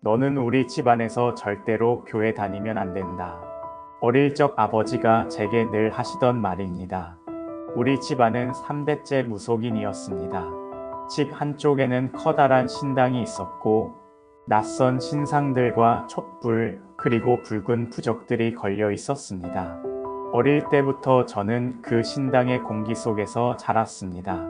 너는 우리 집안에서 절대로 교회 다니면 안 된다. 어릴 적 아버지가 제게 늘 하시던 말입니다. 우리 집안은 3대째 무속인이었습니다. 집 한쪽에는 커다란 신당이 있었고 낯선 신상들과 촛불 그리고 붉은 부적들이 걸려 있었습니다. 어릴 때부터 저는 그 신당의 공기 속에서 자랐습니다.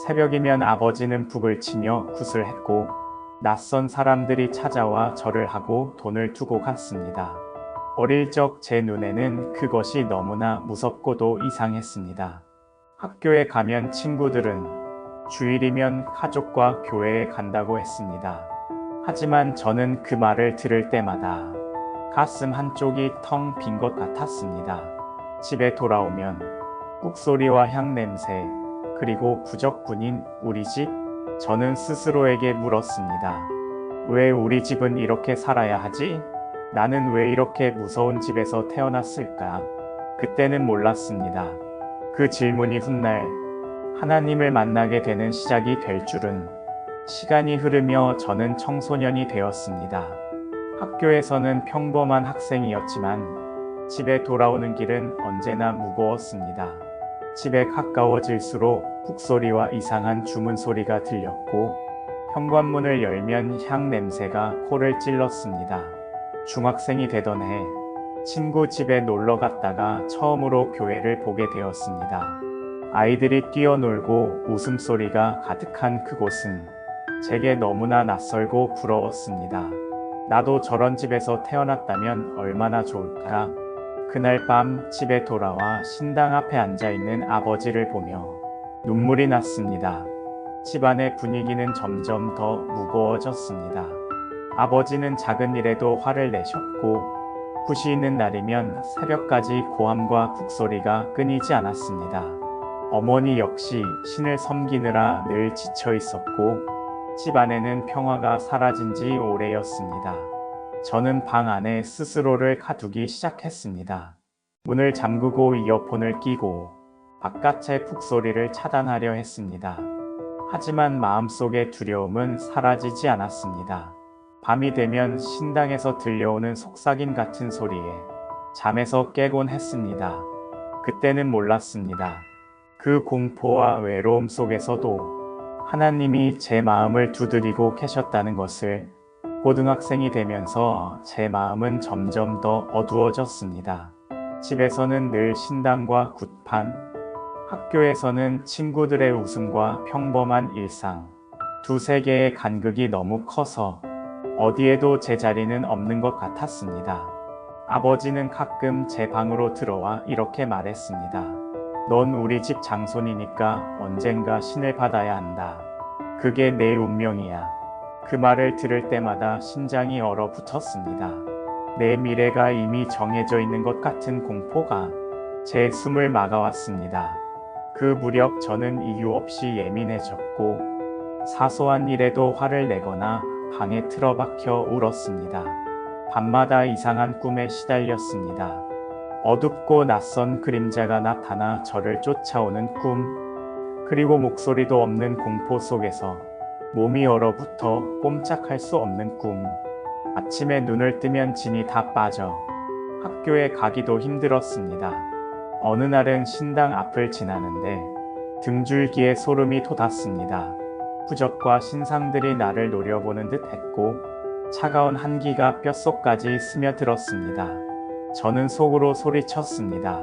새벽이면 아버지는 북을 치며 굿을 했고 낯선 사람들이 찾아와 절을 하고 돈을 두고 갔습니다. 어릴 적 제 눈에는 그것이 너무나 무섭고도 이상했습니다. 학교에 가면 친구들은 주일이면 가족과 교회에 간다고 했습니다. 하지만 저는 그 말을 들을 때마다 가슴 한쪽이 텅 빈 것 같았습니다. 집에 돌아오면 꾹소리와 향냄새, 그리고 부적분인 우리 집? 저는 스스로에게 물었습니다. 왜 우리 집은 이렇게 살아야 하지? 나는 왜 이렇게 무서운 집에서 태어났을까? 그때는 몰랐습니다. 그 질문이 훗날 하나님을 만나게 되는 시작이 될 줄은. 시간이 흐르며 저는 청소년이 되었습니다. 학교에서는 평범한 학생이었지만 집에 돌아오는 길은 언제나 무거웠습니다. 집에 가까워질수록 북소리와 이상한 주문 소리가 들렸고 현관문을 열면 향 냄새가 코를 찔렀습니다. 중학생이 되던 해 친구 집에 놀러 갔다가 처음으로 교회를 보게 되었습니다. 아이들이 뛰어놀고 웃음소리가 가득한 그곳은 제게 너무나 낯설고 부러웠습니다. 나도 저런 집에서 태어났다면 얼마나 좋을까? 그날 밤 집에 돌아와 신당 앞에 앉아있는 아버지를 보며 눈물이 났습니다. 집안의 분위기는 점점 더 무거워졌습니다. 아버지는 작은 일에도 화를 내셨고 굿이 있는 날이면 새벽까지 고함과 북소리가 끊이지 않았습니다. 어머니 역시 신을 섬기느라 늘 지쳐 있었고 집안에는 평화가 사라진 지 오래였습니다. 저는 방 안에 스스로를 가두기 시작했습니다. 문을 잠그고 이어폰을 끼고 바깥의 북소리를 차단하려 했습니다. 하지만 마음속의 두려움은 사라지지 않았습니다. 밤이 되면 신당에서 들려오는 속삭임 같은 소리에 잠에서 깨곤 했습니다. 그때는 몰랐습니다. 그 공포와 외로움 속에서도 하나님이 제 마음을 두드리고 계셨다는 것을. 고등학생이 되면서 제 마음은 점점 더 어두워졌습니다. 집에서는 늘 신당과 굿판, 학교에서는 친구들의 웃음과 평범한 일상. 두세 개의 간극이 너무 커서 어디에도 제 자리는 없는 것 같았습니다. 아버지는 가끔 제 방으로 들어와 이렇게 말했습니다. 넌 우리 집 장손이니까 언젠가 신을 받아야 한다. 그게 내 운명이야. 그 말을 들을 때마다 심장이 얼어붙었습니다. 내 미래가 이미 정해져 있는 것 같은 공포가 제 숨을 막아왔습니다. 그 무렵 저는 이유 없이 예민해졌고 사소한 일에도 화를 내거나 방에 틀어박혀 울었습니다. 밤마다 이상한 꿈에 시달렸습니다. 어둡고 낯선 그림자가 나타나 저를 쫓아오는 꿈, 그리고 목소리도 없는 공포 속에서 몸이 얼어붙어 꼼짝할 수 없는 꿈. 아침에 눈을 뜨면 진이 다 빠져 학교에 가기도 힘들었습니다. 어느 날은 신당 앞을 지나는데 등줄기에 소름이 돋았습니다. 부적과 신상들이 나를 노려보는 듯 했고 차가운 한기가 뼛속까지 스며들었습니다. 저는 속으로 소리쳤습니다.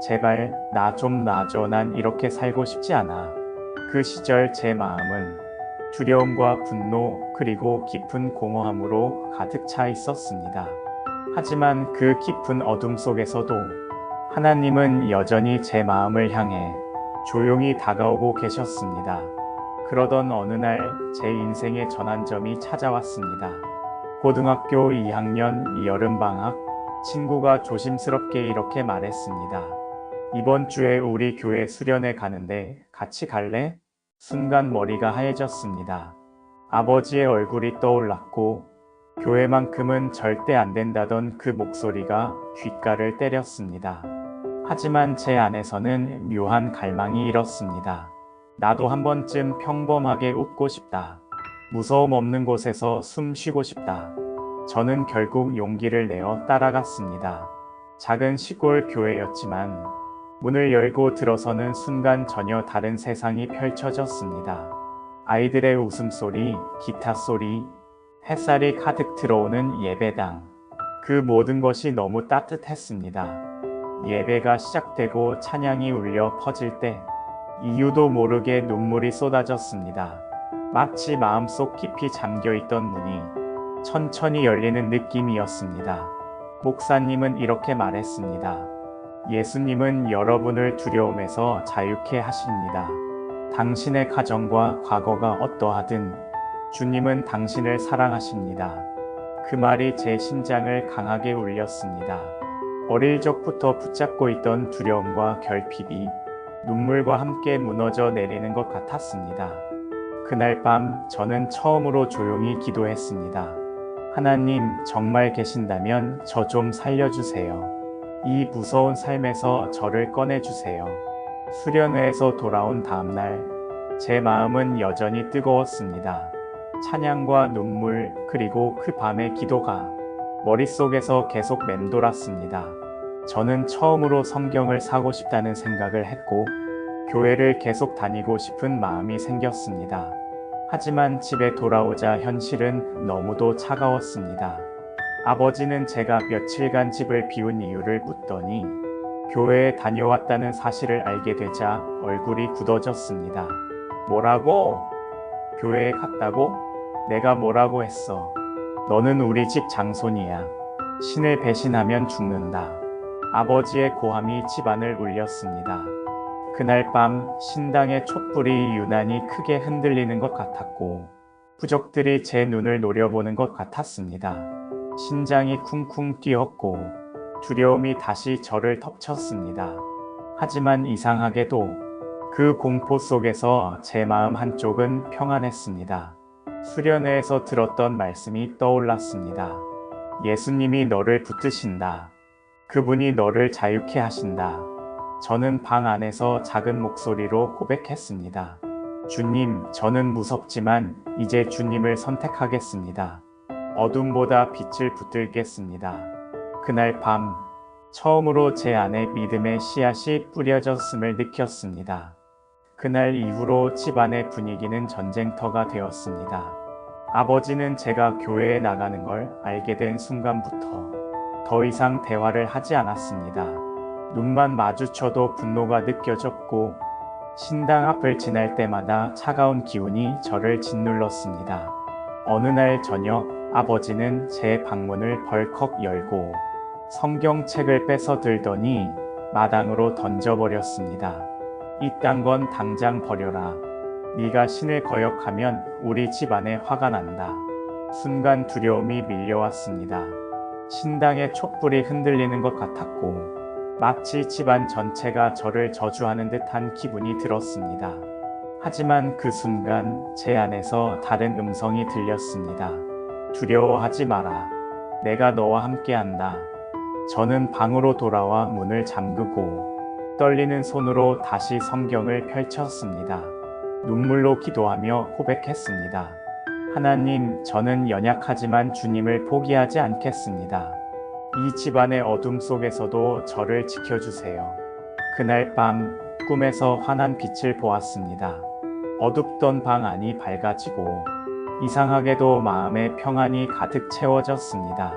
제발 나 좀 놔줘. 난 이렇게 살고 싶지 않아. 그 시절 제 마음은 두려움과 분노 그리고 깊은 공허함으로 가득 차 있었습니다. 하지만 그 깊은 어둠 속에서도 하나님은 여전히 제 마음을 향해 조용히 다가오고 계셨습니다. 그러던 어느 날 제 인생의 전환점이 찾아왔습니다. 고등학교 2학년 여름방학, 친구가 조심스럽게 이렇게 말했습니다. 이번 주에 우리 교회 수련회 가는데 같이 갈래? 순간 머리가 하얘졌습니다. 아버지의 얼굴이 떠올랐고 교회만큼은 절대 안 된다던 그 목소리가 귓가를 때렸습니다. 하지만 제 안에서는 묘한 갈망이 일었습니다. 나도 한 번쯤 평범하게 웃고 싶다. 무서움 없는 곳에서 숨 쉬고 싶다. 저는 결국 용기를 내어 따라갔습니다. 작은 시골 교회였지만 문을 열고 들어서는 순간 전혀 다른 세상이 펼쳐졌습니다. 아이들의 웃음소리, 기타 소리, 햇살이 가득 들어오는 예배당. 그 모든 것이 너무 따뜻했습니다. 예배가 시작되고 찬양이 울려 퍼질 때 이유도 모르게 눈물이 쏟아졌습니다. 마치 마음속 깊이 잠겨있던 문이 천천히 열리는 느낌이었습니다. 목사님은 이렇게 말했습니다. 예수님은 여러분을 두려움에서 자유케 하십니다. 당신의 가정과 과거가 어떠하든 주님은 당신을 사랑하십니다. 그 말이 제 심장을 강하게 울렸습니다. 어릴 적부터 붙잡고 있던 두려움과 결핍이 눈물과 함께 무너져 내리는 것 같았습니다. 그날 밤 저는 처음으로 조용히 기도했습니다. 하나님, 정말 계신다면 저 좀 살려주세요. 이 무서운 삶에서 저를 꺼내주세요. 수련회에서 돌아온 다음날 제 마음은 여전히 뜨거웠습니다. 찬양과 눈물 그리고 그 밤의 기도가 머릿속에서 계속 맴돌았습니다. 저는 처음으로 성경을 사고 싶다는 생각을 했고 교회를 계속 다니고 싶은 마음이 생겼습니다. 하지만 집에 돌아오자 현실은 너무도 차가웠습니다. 아버지는 제가 며칠간 집을 비운 이유를 묻더니 교회에 다녀왔다는 사실을 알게 되자 얼굴이 굳어졌습니다. 뭐라고? 교회에 갔다고? 내가 뭐라고 했어? 너는 우리 집 장손이야. 신을 배신하면 죽는다. 아버지의 고함이 집안을 울렸습니다. 그날 밤 신당의 촛불이 유난히 크게 흔들리는 것 같았고 부적들이 제 눈을 노려보는 것 같았습니다. 심장이 쿵쿵 뛰었고 두려움이 다시 저를 덮쳤습니다. 하지만 이상하게도 그 공포 속에서 제 마음 한쪽은 평안했습니다. 수련회에서 들었던 말씀이 떠올랐습니다. 예수님이 너를 붙드신다. 그분이 너를 자유케 하신다. 저는 방 안에서 작은 목소리로 고백했습니다. 주님, 저는 무섭지만 이제 주님을 선택하겠습니다. 어둠보다 빛을 붙들겠습니다. 그날 밤 처음으로 제 안에 믿음의 씨앗이 뿌려졌음을 느꼈습니다. 그날 이후로 집안의 분위기는 전쟁터가 되었습니다. 아버지는 제가 교회에 나가는 걸 알게 된 순간부터 더 이상 대화를 하지 않았습니다. 눈만 마주쳐도 분노가 느껴졌고 신당 앞을 지날 때마다 차가운 기운이 저를 짓눌렀습니다. 어느 날 저녁 아버지는 제 방문을 벌컥 열고 성경책을 뺏어 들더니 마당으로 던져버렸습니다. 이딴 건 당장 버려라. 네가 신을 거역하면 우리 집안에 화가 난다. 순간 두려움이 밀려왔습니다. 신당의 촛불이 흔들리는 것 같았고 마치 집안 전체가 저를 저주하는 듯한 기분이 들었습니다. 하지만 그 순간 제 안에서 다른 음성이 들렸습니다. 두려워하지 마라. 내가 너와 함께한다. 저는 방으로 돌아와 문을 잠그고 떨리는 손으로 다시 성경을 펼쳤습니다. 눈물로 기도하며 고백했습니다. 하나님, 저는 연약하지만 주님을 포기하지 않겠습니다. 이 집안의 어둠 속에서도 저를 지켜주세요. 그날 밤 꿈에서 환한 빛을 보았습니다. 어둡던 방 안이 밝아지고 이상하게도 마음의 평안이 가득 채워졌습니다.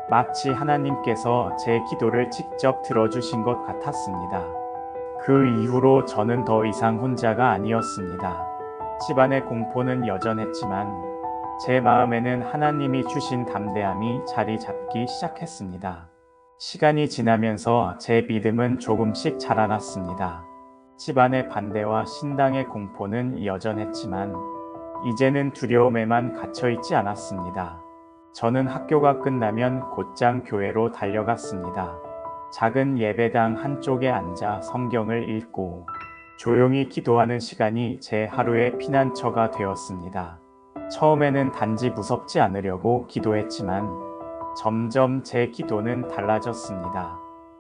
마치 하나님께서 제 기도를 직접 들어주신 것 같았습니다. 그 이후로 저는 더 이상 혼자가 아니었습니다. 집안의 공포는 여전했지만 제 마음에는 하나님이 주신 담대함이 자리 잡기 시작했습니다. 시간이 지나면서 제 믿음은 조금씩 자라났습니다. 집안의 반대와 신당의 공포는 여전했지만 이제는 두려움에만 갇혀있지 않았습니다. 저는 학교가 끝나면 곧장 교회로 달려갔습니다. 작은 예배당 한쪽에 앉아 성경을 읽고 조용히 기도하는 시간이 제 하루의 피난처가 되었습니다. 처음에는 단지 무섭지 않으려고 기도했지만 점점 제 기도는 달라졌습니다.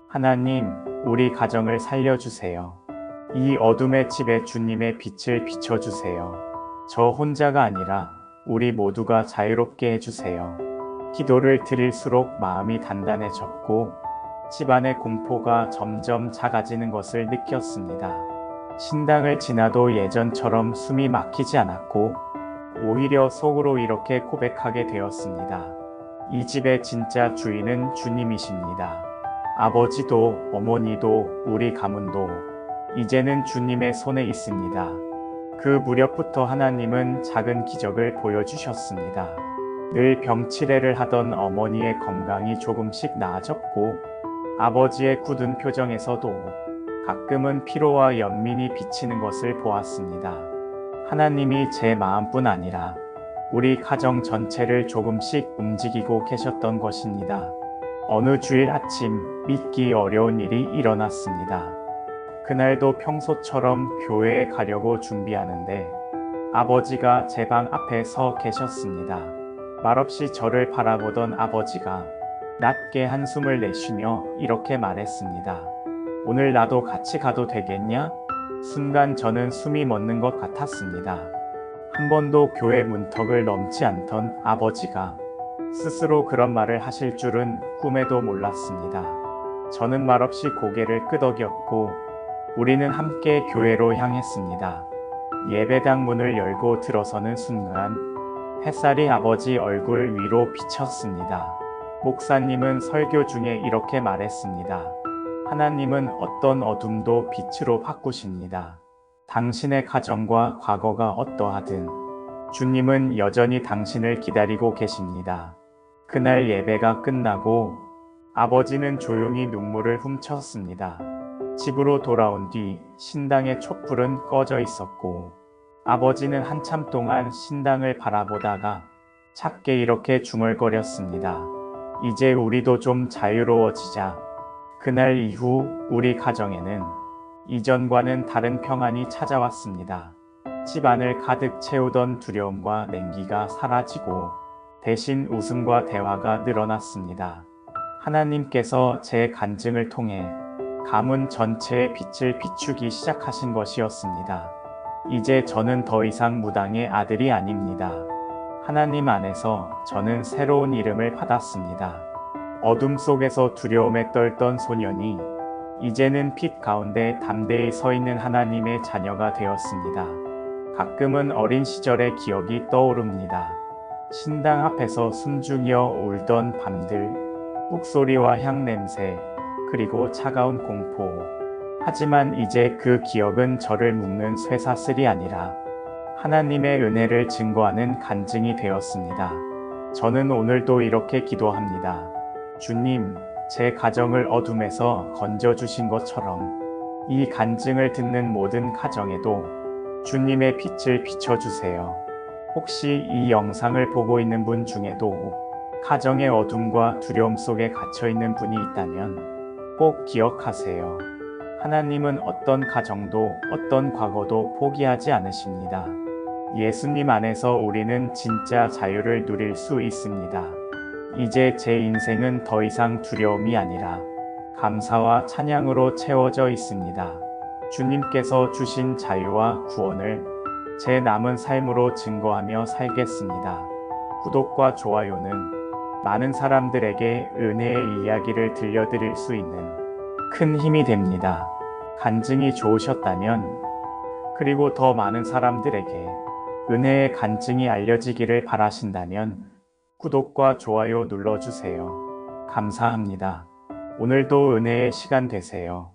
하나님, 우리 가정을 살려주세요. 이 어둠의 집에 주님의 빛을 비춰주세요. 저 혼자가 아니라 우리 모두가 자유롭게 해주세요. 기도를 드릴수록 마음이 단단해졌고 집안의 공포가 점점 작아지는 것을 느꼈습니다. 신당을 지나도 예전처럼 숨이 막히지 않았고 오히려 속으로 이렇게 고백하게 되었습니다. 이 집의 진짜 주인은 주님이십니다. 아버지도 어머니도 우리 가문도 이제는 주님의 손에 있습니다. 그 무렵부터 하나님은 작은 기적을 보여주셨습니다. 늘 병치레를 하던 어머니의 건강이 조금씩 나아졌고 아버지의 굳은 표정에서도 가끔은 피로와 연민이 비치는 것을 보았습니다. 하나님이 제 마음뿐 아니라 우리 가정 전체를 조금씩 움직이고 계셨던 것입니다. 어느 주일 아침 믿기 어려운 일이 일어났습니다. 그날도 평소처럼 교회에 가려고 준비하는데 아버지가 제 방 앞에 서 계셨습니다. 말없이 저를 바라보던 아버지가 낮게 한숨을 내쉬며 이렇게 말했습니다. 오늘 나도 같이 가도 되겠냐? 순간 저는 숨이 멎는 것 같았습니다. 한 번도 교회 문턱을 넘지 않던 아버지가 스스로 그런 말을 하실 줄은 꿈에도 몰랐습니다. 저는 말없이 고개를 끄덕였고 우리는 함께 교회로 향했습니다. 예배당 문을 열고 들어서는 순간 햇살이 아버지 얼굴 위로 비쳤습니다. 목사님은 설교 중에 이렇게 말했습니다. 하나님은 어떤 어둠도 빛으로 바꾸십니다. 당신의 가정과 과거가 어떠하든 주님은 여전히 당신을 기다리고 계십니다. 그날 예배가 끝나고 아버지는 조용히 눈물을 훔쳤습니다. 집으로 돌아온 뒤 신당의 촛불은 꺼져 있었고 아버지는 한참 동안 신당을 바라보다가 작게 이렇게 중얼거렸습니다. 이제 우리도 좀 자유로워지자. 그날 이후 우리 가정에는 이전과는 다른 평안이 찾아왔습니다. 집안을 가득 채우던 두려움과 냉기가 사라지고 대신 웃음과 대화가 늘어났습니다. 하나님께서 제 간증을 통해 가문 전체의 빛을 비추기 시작하신 것이었습니다. 이제 저는 더 이상 무당의 아들이 아닙니다. 하나님 안에서 저는 새로운 이름을 받았습니다. 어둠 속에서 두려움에 떨던 소년이 이제는 빛 가운데 담대히 서 있는 하나님의 자녀가 되었습니다. 가끔은 어린 시절의 기억이 떠오릅니다. 신당 앞에서 숨죽여 울던 밤들, 묵소리와 향냄새, 그리고 차가운 공포. 하지만 이제 그 기억은 저를 묶는 쇠사슬이 아니라 하나님의 은혜를 증거하는 간증이 되었습니다. 저는 오늘도 이렇게 기도합니다. 주님, 제 가정을 어둠에서 건져주신 것처럼 이 간증을 듣는 모든 가정에도 주님의 빛을 비춰주세요. 혹시 이 영상을 보고 있는 분 중에도 가정의 어둠과 두려움 속에 갇혀있는 분이 있다면 꼭 기억하세요. 하나님은 어떤 가정도 어떤 과거도 포기하지 않으십니다. 예수님 안에서 우리는 진짜 자유를 누릴 수 있습니다. 이제 제 인생은 더 이상 두려움이 아니라 감사와 찬양으로 채워져 있습니다. 주님께서 주신 자유와 구원을 제 남은 삶으로 증거하며 살겠습니다. 구독과 좋아요는 많은 사람들에게 은혜의 이야기를 들려드릴 수 있는 큰 힘이 됩니다. 간증이 좋으셨다면 그리고 더 많은 사람들에게 은혜의 간증이 알려지기를 바라신다면 구독과 좋아요 눌러주세요. 감사합니다. 오늘도 은혜의 시간 되세요.